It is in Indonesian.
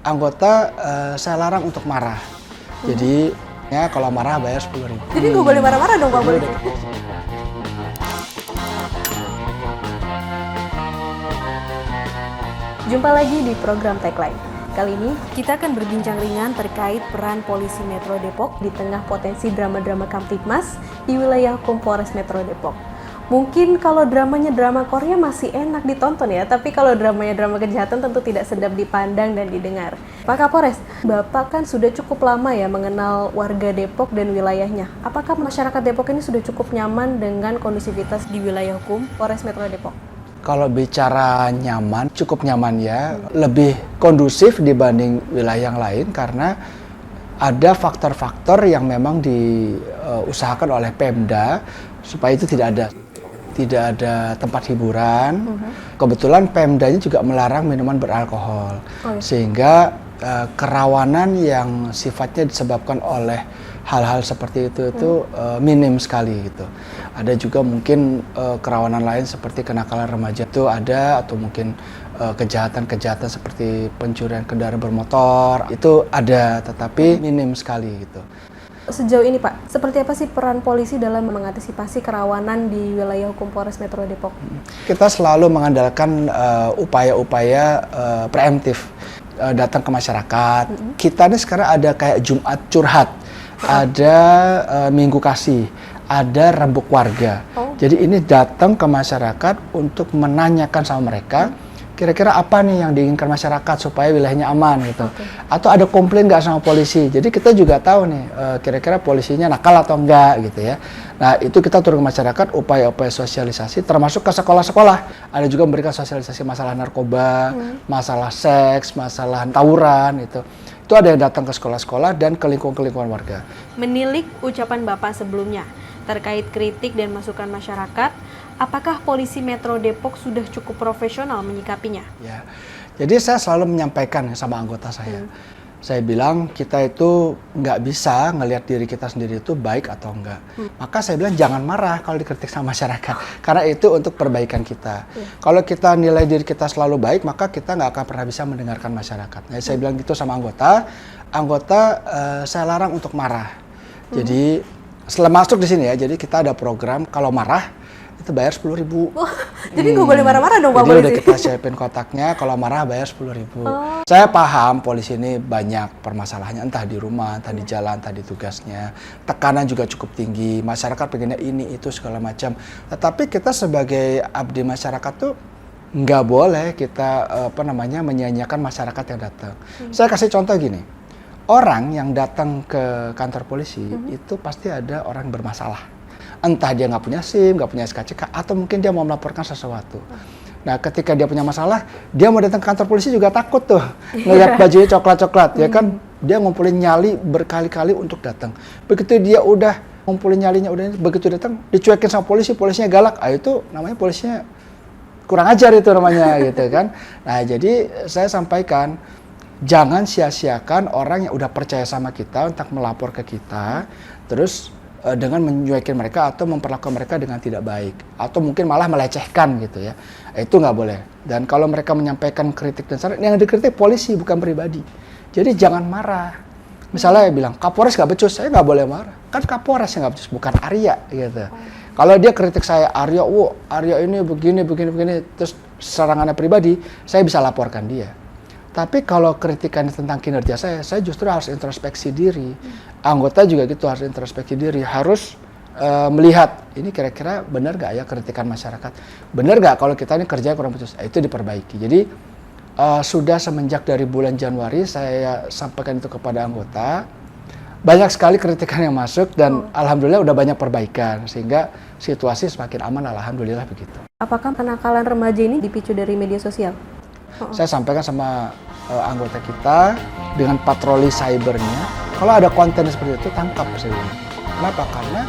anggota saya larang untuk marah. Jadi ya kalau marah bayar 10.000. Jadi nggak boleh marah-marah dong Pak Polisi? Jumpa lagi di program Tagline. Kali ini kita akan berbincang ringan terkait peran Polisi Metro Depok di tengah potensi drama-drama Kamtibmas di wilayah hukum Polres Metro Depok. Mungkin kalau dramanya drama Korea masih enak ditonton ya, tapi kalau dramanya drama kejahatan tentu tidak sedap dipandang dan didengar. Pak Kapolres, Bapak kan sudah cukup lama ya mengenal warga Depok dan wilayahnya. Apakah masyarakat Depok ini sudah cukup nyaman dengan kondusivitas di wilayah hukum Polres Metro Depok? Kalau bicara nyaman, cukup nyaman ya. Lebih kondusif dibanding wilayah yang lain karena ada faktor-faktor yang memang diusahakan oleh Pemda supaya itu tidak ada tempat hiburan. Kebetulan Pemdanya juga melarang minuman beralkohol. Sehingga kerawanan yang sifatnya disebabkan oleh hal-hal seperti itu minim sekali gitu. Ada juga mungkin kerawanan lain seperti kenakalan remaja itu ada, atau mungkin kejahatan-kejahatan seperti pencurian kendaraan bermotor itu ada, tetapi minim sekali gitu. Sejauh ini Pak, seperti apa sih peran polisi dalam mengantisipasi kerawanan di wilayah hukum Polres Metro Depok? Kita selalu mengandalkan upaya-upaya preemptif, datang ke masyarakat. Kita ini sekarang ada kayak Jumat curhat, ada Minggu kasih, ada Rembuk warga. Jadi ini datang ke masyarakat untuk menanyakan sama mereka, kira-kira apa nih yang diinginkan masyarakat supaya wilayahnya aman gitu. Atau ada komplain nggak sama polisi. Jadi kita juga tahu nih kira-kira polisinya nakal atau enggak gitu ya. Nah itu kita turun ke masyarakat, upaya-upaya sosialisasi termasuk ke sekolah-sekolah. Ada juga memberikan sosialisasi masalah narkoba, masalah seks, masalah tawuran itu. Itu ada yang datang ke sekolah-sekolah dan ke lingkungan warga. Menilik ucapan Bapak sebelumnya terkait kritik dan masukan masyarakat, apakah Polisi Metro Depok sudah cukup profesional menyikapinya? Ya, jadi saya selalu menyampaikan sama anggota saya. Saya bilang kita itu nggak bisa ngelihat diri kita sendiri itu baik atau enggak. Maka saya bilang jangan marah kalau dikritik sama masyarakat, karena itu untuk perbaikan kita. Kalau kita nilai diri kita selalu baik, maka kita nggak akan pernah bisa mendengarkan masyarakat. Nah, saya bilang gitu sama anggota. Saya larang untuk marah. Jadi setelah masuk di sini ya, jadi kita ada program kalau marah itu bayar 10.000. Jadi nggak boleh marah-marah dong Pak Jadi Polisi? udah kita siapin kotaknya, kalau marah bayar 10.000. Saya paham polisi ini banyak permasalahannya, entah di rumah, entah di jalan, entah di tugasnya. Tekanan juga cukup tinggi, masyarakat pengennya ini, itu, segala macam. Tetapi kita sebagai abdi masyarakat tuh nggak boleh kita menyanyiakan masyarakat yang datang. Saya kasih contoh gini, orang yang datang ke kantor polisi itu pasti ada orang bermasalah. Entah dia nggak punya SIM, nggak punya SKCK, atau mungkin dia mau melaporkan sesuatu. Nah, ketika dia punya masalah, dia mau datang ke kantor polisi juga takut tuh. Ngeliat bajunya coklat-coklat, ya kan? Dia ngumpulin nyali berkali-kali untuk datang. Begitu dia udah ngumpulin nyalinya, begitu datang, dicuekin sama polisi, polisinya galak. Itu namanya polisinya kurang ajar itu namanya, gitu kan? Nah, jadi saya sampaikan, jangan sia-siakan orang yang udah percaya sama kita untuk melapor ke kita, terus dengan menyuekin mereka atau memperlakukan mereka dengan tidak baik, atau mungkin malah melecehkan gitu ya. Itu nggak boleh. Dan kalau mereka menyampaikan kritik dan saran, yang dikritik polisi bukan pribadi. Jadi jangan marah. Misalnya bilang Kapolres nggak becus, saya nggak boleh marah. Kan Kapolres yang nggak becus, bukan Arya gitu. Kalau dia kritik saya, Arya ini begini, terus serangannya pribadi, saya bisa laporkan dia. Tapi kalau kritikan tentang kinerja saya justru harus introspeksi diri. Anggota juga gitu harus introspeksi diri, harus melihat ini kira-kira benar gak ya kritikan masyarakat. Benar gak kalau kita ini kerja kurang becus, itu diperbaiki. Jadi sudah semenjak dari bulan Januari saya sampaikan itu kepada anggota. Banyak sekali kritikan yang masuk dan alhamdulillah udah banyak perbaikan sehingga situasi semakin aman, alhamdulillah begitu. Apakah kenakalan remaja ini dipicu dari media sosial? Saya sampaikan sama anggota kita dengan patroli cybernya, kalau ada konten seperti itu tangkap saya. Kenapa? Karena